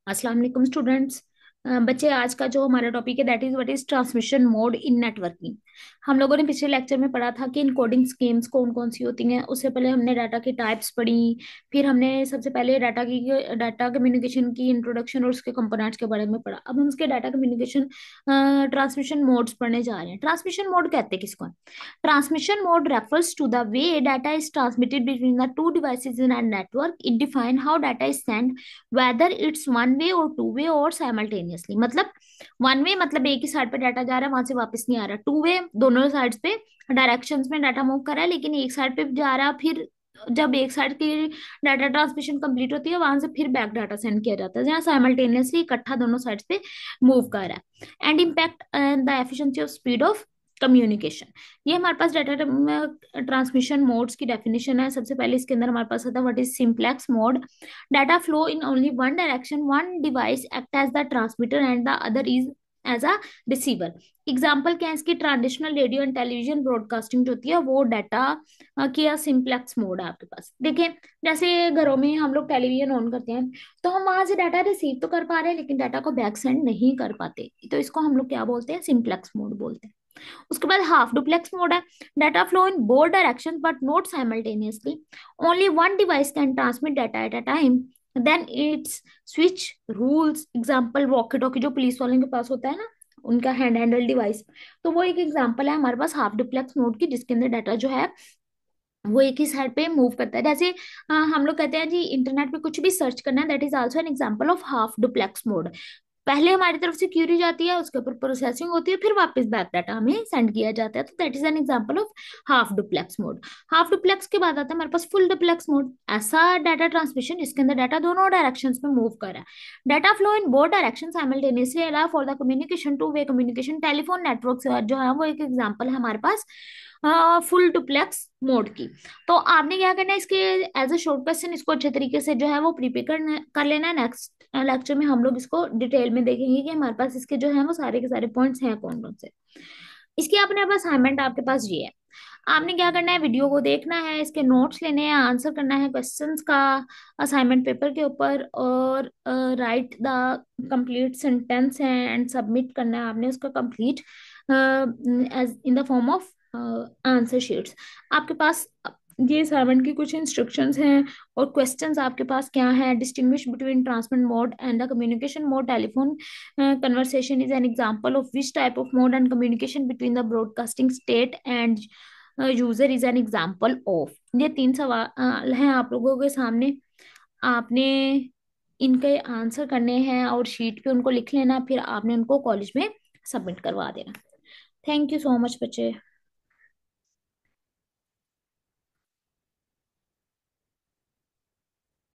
अस्सलाम वालेकुम स्टूडेंट्स। बच्चे, आज का जो हमारा टॉपिक है that is what is transmission mode in networking. हम लोगों ने पिछले लेक्चर में पढ़ा था कि इनकोडिंग स्कीम्स कौन कौन सी होती हैं। उससे पहले हमने डाटा की टाइप्स पढ़ी। फिर हमने सबसे पहले डाटा कम्युनिकेशन की इंट्रोडक्शन और उसके कंपोनेंट्स के बारे में पढ़ा। अब हम उसके डाटा कम्युनिकेशन ट्रांसमिशन मोड्स पढ़ने जा रहे हैं। ट्रांसमिशन मोड कहते हैं किसको? Transmission mode refers to the way data is transmitted between the two devices in a network. It defines how data is sent, whether it's one way or two way or simultaneously. मतलब one way मतलब एक ही side पे data जा रहा है, वहां से वापस नहीं आ रहा। टू वे दोनों साइड्स पे डायरेक्शंस में डाटा मूव कर रहा है, लेकिन एक साइड पे जा रहा है। फिर जब एक साइड की डाटा ट्रांसमिशन कंप्लीट होती है, वहां से फिर बैक डाटा सेंड किया जाता है, जहाँ साइमल्टेनियसली इकट्ठा दोनों साइड्स पे मूव कर रहा है। And impact the efficiency of speed of communication. ये हमारे पास डाटा ट्रांसमिशन मोड्स की डेफिनेशन है। सबसे पहले इसके अंदर हमारे पास आता है what is simplex mode. Data flow in only one direction, one device act as the transmitter and the other is as a receiver. Example क्या है इसकी? Traditional radio and television broadcasting जो होती है वो डाटा की सिंप्लेक्स मोड है आपके पास। देखिए, जैसे घरों में हम लोग टेलीविजन ऑन करते हैं, तो हम वहां से डाटा रिसीव तो कर पा रहे हैं, लेकिन डाटा को बैक सेंड नहीं कर पाते। तो इसको हम लोग क्या बोलते हैं? सिंप्लेक्स मोड बोलते हैं। उसके बाद हाफ डुप्लेक्स मोड है। Data flow in both direction but not simultaneously. Only one device can transmit data at a time, then it's switch rules. Example walkie talkie जो पुलिस वालों के पास होता है ना, उनका हैंड हैंडल डिवाइस। तो वो एक एग्जांपल है हमारे पास हाफ डुप्लेक्स मोड की, जिसके अंदर डाटा जो है वो एक ही साइड पे मूव करता है। जैसे हम लोग कहते हैं जी इंटरनेट पे कुछ भी सर्च करना है, that is also an example of half duplex mode. पहले हमारी तरफ से क्यूरी जाती है, उसके ऊपर प्रोसेसिंग होती है, फिर वापस बैक डाटा हमें सेंड किया जाता है। तो that is an example of half duplex mode. Half duplex के बाद आता है हमारे पास फुल डुप्लेक्स मोड। ऐसा डाटा ट्रांसमिशन जिसके अंदर डाटा दोनों डायरेक्शंस में मूव कर रहा है। Data flow in both direction simultaneously allow for the communication two way communication. Telephone network जो है वो एक एग्जांपल है हमारे पास फुल डुप्लेक्स मोड की। तो आपने क्या करना है, इसके एज अ शॉर्ट क्वेश्चन इसको अच्छे तरीके से जो है वो प्रिपेयर कर लेना है। नेक्स्ट लेक्चर में हम लोग इसको डिटेल में देखेंगे कि हमारे पास इसके जो है वो सारे के सारे पॉइंट्स हैं कौन कौन से। इसकी अपने पास असाइनमेंट आपके पास ये है। आपने क्या करना है, वीडियो को देखना है, इसके नोट्स लेने हैं, आंसर करना है क्वेश्चंस का असाइनमेंट पेपर के ऊपर, और राइट द कंप्लीट सेंटेंस है एंड सबमिट करना है आपने उसका complete as in the form of answer sheets. आपके पास ये असाइनमेंट की कुछ इंस्ट्रक्शंस हैं और क्वेश्चंस आपके पास क्या है। Distinguish between transmit mode and the communication mode. Telephone conversation is an example of which type of mode, and communication between the broadcasting state and user is an example of। ये तीन सवाल हैं आप लोगों के सामने। आपने इनके आंसर करने हैं और शीट पे उनको लिख लेना, फिर आपने उनको कॉलेज में सबमिट करवा देना। थैंक यू सो मच बच्चे।